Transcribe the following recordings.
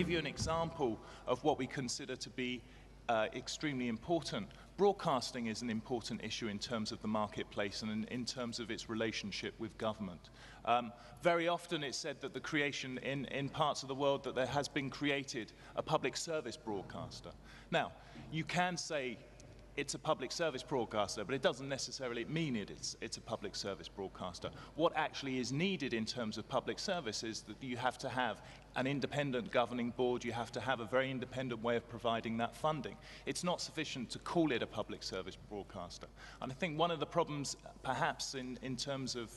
give you an example of what we consider to be extremely important. Broadcasting is an important issue in terms of the marketplace and in terms of its relationship with government. Very often it's said that the creation in parts of the world that there has been created a public service broadcaster. Now, you can say it's a public service broadcaster, but it doesn't necessarily mean it's a public service broadcaster. What actually is needed in terms of public service is that you have to have an independent governing board, you have to have a very independent way of providing that funding. It's not sufficient to call it a public service broadcaster. And I think one of the problems perhaps in terms of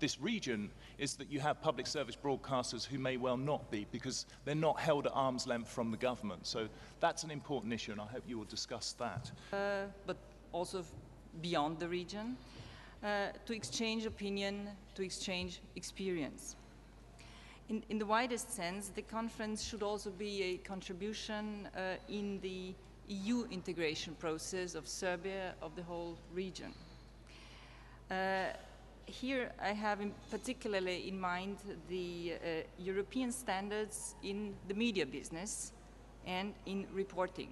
this region is that you have public service broadcasters who may well not be, because they're not held at arm's length from the government. So that's an important issue, and I hope you will discuss that. But also beyond the region, to exchange opinion, to exchange experience. In the widest sense, the conference should also be a contribution in the EU integration process of Serbia, of the whole region. Here I have particularly in mind the European standards in the media business and in reporting.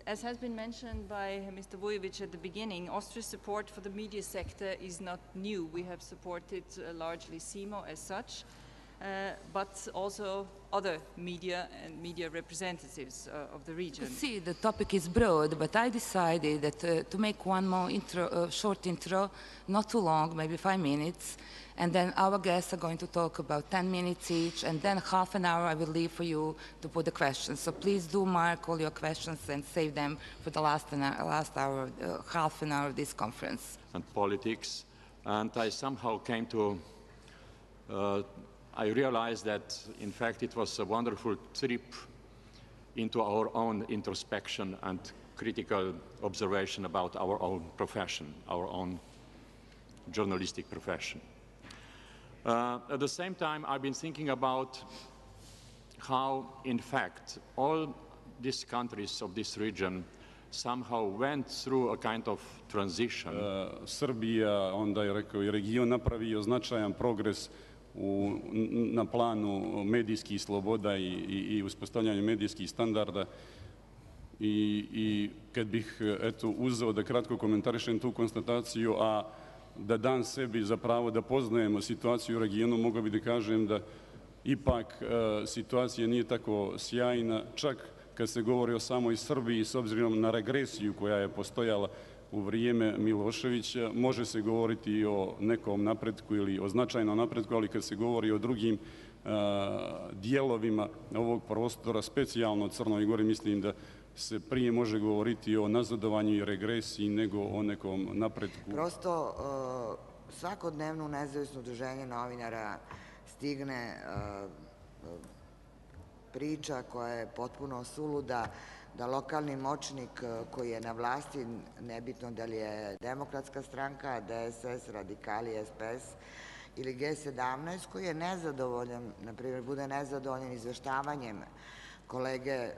As has been mentioned by Mr. Vujovic at the beginning, Austria's support for the media sector is not new. We have supported largely SEEMO as such, but also other media and media representatives of the region. See, the topic is broad, but I decided that to make one more short intro, not too long, maybe 5 minutes, and then our guests are going to talk about 10 minutes each, and then half an hour I will leave for you to put the questions. So please do mark all your questions and save them for the last hour, half an hour of this conference. And politics, and I somehow came to I realized that, in fact, it was a wonderful trip into our own introspection and critical observation about our own profession, our own journalistic profession. At the same time, I've been thinking about how, in fact, all these countries of this region somehow went through a kind of transition. Srbija, onda je rekao i region, napravio značajan progres na planu medijskih sloboda i uspostavljanja medijskih standarda. I kad bih uzeo da kratko komentarišem tu konstataciju, a da dam sebi za pravo da poznajemo situaciju u regionu, mogao bih da kažem da ipak situacija nije tako sjajna, čak kad se govori o samoj Srbiji, s obzirom na regresiju koja je postojala u vrijeme Miloševića, može se govoriti i o nekom napretku ili o značajnom napretku, ali kad se govori o drugim dijelovima ovog prostora, specijalno Crnoj Gori, mislim da se prije može govoriti o nazadovanju i regresiji nego o nekom napretku. Prosto svakodnevno u nezavisno udruženje novinara stigne priča koja je potpuno suluda, da lokalni moćnik koji je na vlasti, nebitno da li je Demokratska stranka, DSS, Radikali, SPS ili G17, koji je nezadovoljan, na primjer, bude nezadovoljan izveštavanjem kolege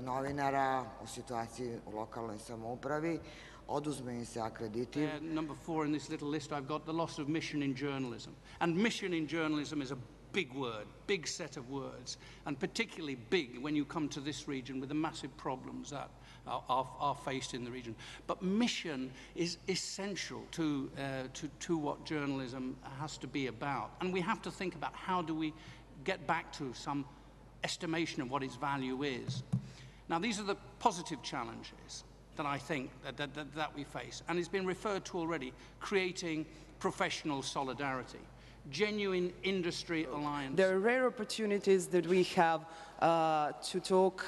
novinara o situaciji u lokalnoj samoupravi, oduzme im se akreditiv. Number 4 in this little list, I've got the loss of mission in journalism. And mission in journalism is a big word, big set of words, and particularly big when you come to this region with the massive problems that are faced in the region. But mission is essential to what journalism has to be about. And we have to think about how do we get back to some estimation of what its value is. Now, these are the positive challenges that I think that we face. And it's been referred to already, creating professional solidarity. Genuine industry alliance. There are rare opportunities that we have to talk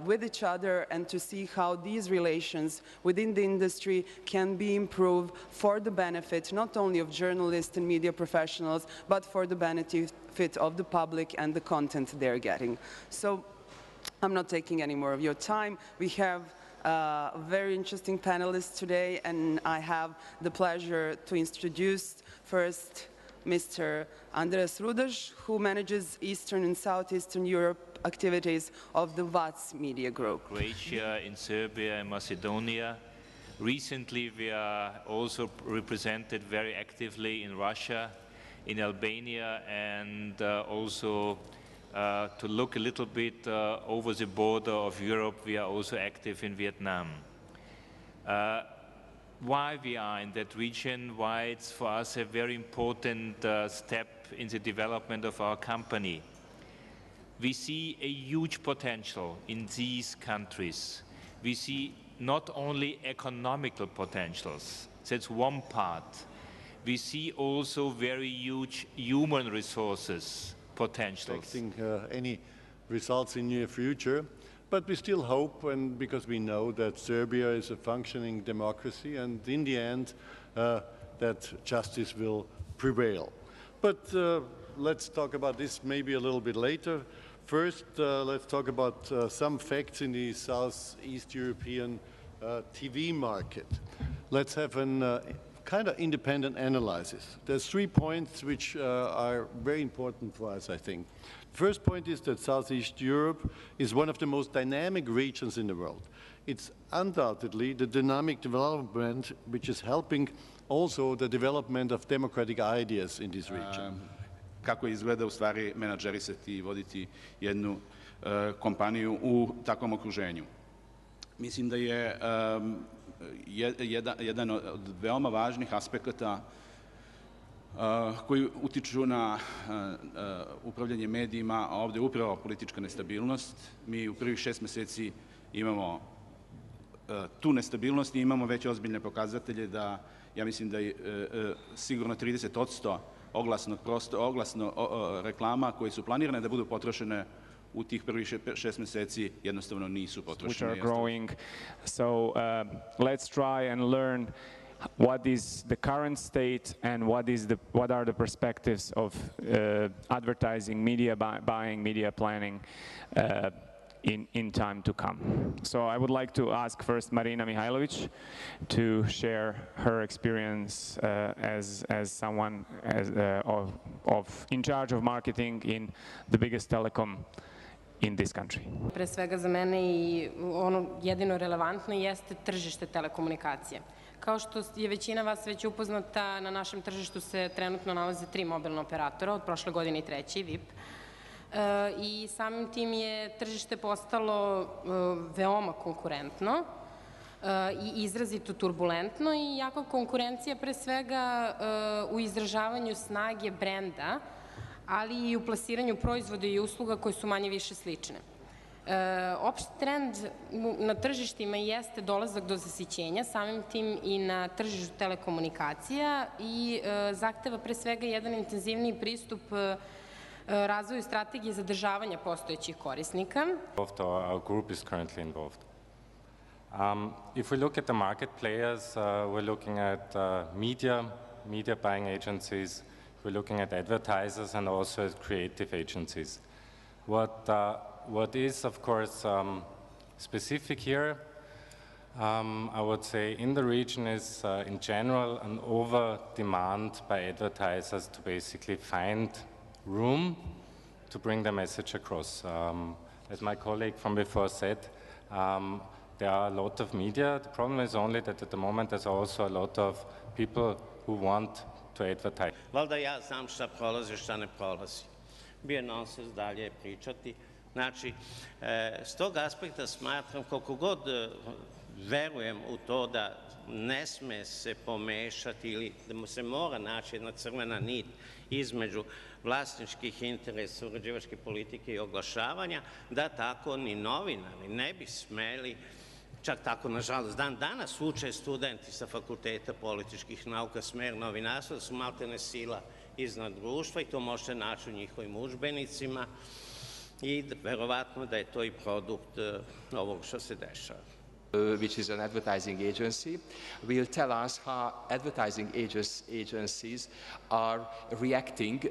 with each other and to see how these relations within the industry can be improved for the benefit not only of journalists and media professionals, but for the benefit of the public and the content they're getting. So I'm not taking any more of your time. We have very interesting panelists today, and I have the pleasure to introduce first Mr. Andreas Rudaš, who manages Eastern and Southeastern Europe activities of the VATS Media Group. Croatia, in Serbia and Macedonia. Recently, we are also represented very actively in Russia, in Albania, and also to look a little bit over the border of Europe. We are also active in Vietnam. Why we are in that region, why it's for us a very important step in the development of our company. We see a huge potential in these countries. We see not only economical potentials, that's one part. We see also very huge human resources potentials. Expecting any results in near future, but we still hope, and because we know that Serbia is a functioning democracy, and in the end, that justice will prevail. But let's talk about this maybe a little bit later. First, let's talk about some facts in the Southeast European TV market. Let's have a kind of independent analysis. There's 3 points which are very important for us, I think. First point is that Southeast Europe is one of the most dynamic regions in the world. It's undoubtedly the dynamic development which is helping also the development of democratic ideas in this region. Kako izgleda u stvari menadžerisati i voditi jednu kompaniju u takvom okruženju. Mislim da je jedan od veoma važnih aspekata koji utiču na upravljanje medijima, a ovdje upravo politička nestabilnost. Mi u prvih 6 mjeseci imamo tu nestabilnost i imamo već ozbiljne pokazatelje da, ja mislim da je sigurno 30% oglasno reklama koje su planirane da budu potrošene u tih prvih 6 mjeseci jednostavno nisu potrošene. Which are growing. So let's try and learn what is the current state and what are the perspectives of advertising, media buying, media planning in time to come. So I would like to ask first Marina Mihajlović to share her experience as someone in charge of marketing in the biggest telecom in this country. Pre svega za mene i ono jedino relevantno jeste tržište telekomunikacije. Kao što je većina vas već upoznata, na našem tržištu se trenutno nalaze 3 mobilna operatora, od prošle godine i 3. VIP. I samim tim je tržište postalo veoma konkurentno i izrazito turbulentno i jaka konkurencija pre svega u izražavanju snage brenda, ali i u plasiranju proizvoda i usluga koje su manje više slične. Opšti trend na tržištima jeste dolazak do zasićenja, samim tim i na tržištu telekomunikacija i zahteva pre svega jedan intenzivniji pristup razvoju strategije zadržavanja postojećih korisnika. Our group is currently involved. If we look at the market players, we're looking at media buying agencies, we're looking at advertisers and also at creative agencies. What is, of course, specific here, I would say, in the region is, in general, an over-demand by advertisers to basically find room to bring the message across. As my colleague from before said, there are a lot of media. The problem is only that at the moment there's also a lot of people who want to advertise. Valjda ja znam šta prolazi, šta ne prolazi. Bio nonsens dalje pričati. Znači, s tog aspekta smatram, koliko god verujem u to da ne sme se pomešati ili da mu se mora naći jedna crvena nit između vlasničkih interesa, uređivačke politike i oglašavanja, da tako ni novinari ne bi smeli, čak tako, nažalost, dan danas uče studenti sa Fakulteta političkih nauka, smer novinarstva, da su maltene sila iznad društva i to možete naći u njihovim udžbenicima i verovatno da je to i produkt ovog što se dešava. Which is an advertising agency, will tell us how advertising agencies are reacting,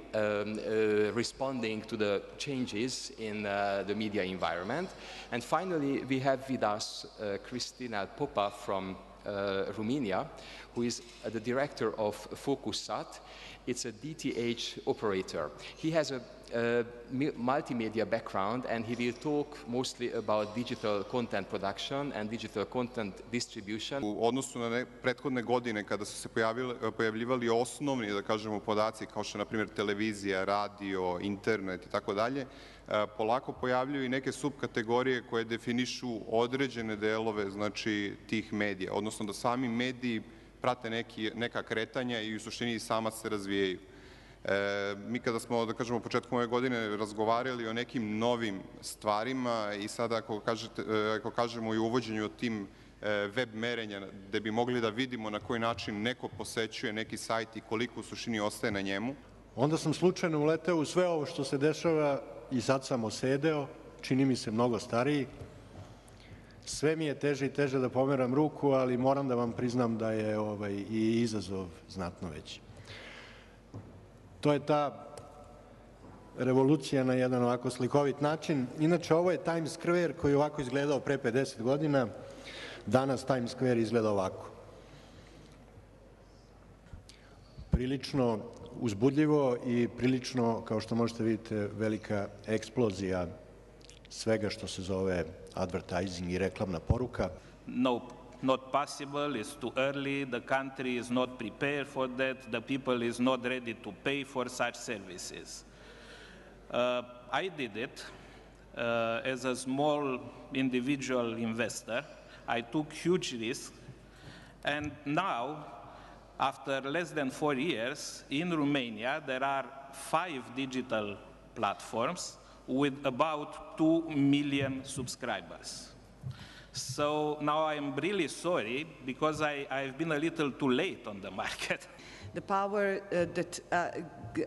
responding to the changes in the media environment. And finally, we have with us Cristina Popa from Romania, who is the director of Focusat. It's a DTH operator. He has a multimedia background, and he will talk mostly about digital content production and digital content distribution. U odnosu na prethodne godine kada su se pojavljivali osnovni, da kažemo, podaci kao što je, na primjer, televizija, radio, internet i tako dalje, polako pojavljuju i neke subkategorije koje definišu određene delove, znači, tih medija, odnosno da sami mediji prate neka kretanja i u suštini sama se razvijaju. Mi kada smo, da kažemo, početkom ove godine razgovarali o nekim novim stvarima i sada ako kažemo i uvođenju o tim web merenja, gde bi mogli da vidimo na koji način neko posećuje neki sajt i koliko u suštini ostaje na njemu. Onda sam slučajno uleteo u sve ovo što se dešava i sad sam osedeo, čini mi se mnogo stariji. Sve mi je teže i teže da pomeram ruku, ali moram da vam priznam da je i izazov znatno veći. To je ta revolucija na jedan ovako slikovit način. Inače, ovo je Times Square koji je ovako izgledao pre 50 godina. Danas Times Square izgleda ovako. Prilično uzbudljivo i prilično, kao što možete vidjeti, velika eksplozija svega što se zove advertising i reklamna poruka. Nope, not possible, it's too early, the country is not prepared for that, the people is not ready to pay for such services. I did it as a small individual investor. I took huge risks, and now, after less than 4 years, in Romania, there are 5 digital platforms with about 2 million subscribers. So now I'm really sorry because I've been a little too late on the market. The power that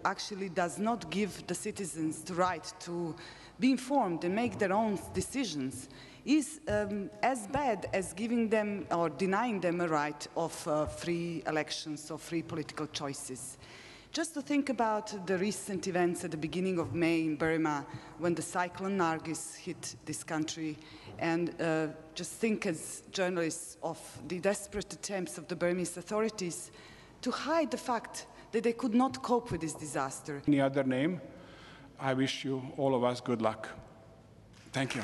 actually does not give the citizens the right to be informed and make their own decisions is as bad as giving them or denying them a right of free elections or free political choices. Just to think about the recent events at the beginning of May in Burma when the cyclone Nargis hit this country, and just think as journalists of the desperate attempts of the Burmese authorities to hide the fact that they could not cope with this disaster. Any other name, I wish you, all of us, good luck. Thank you.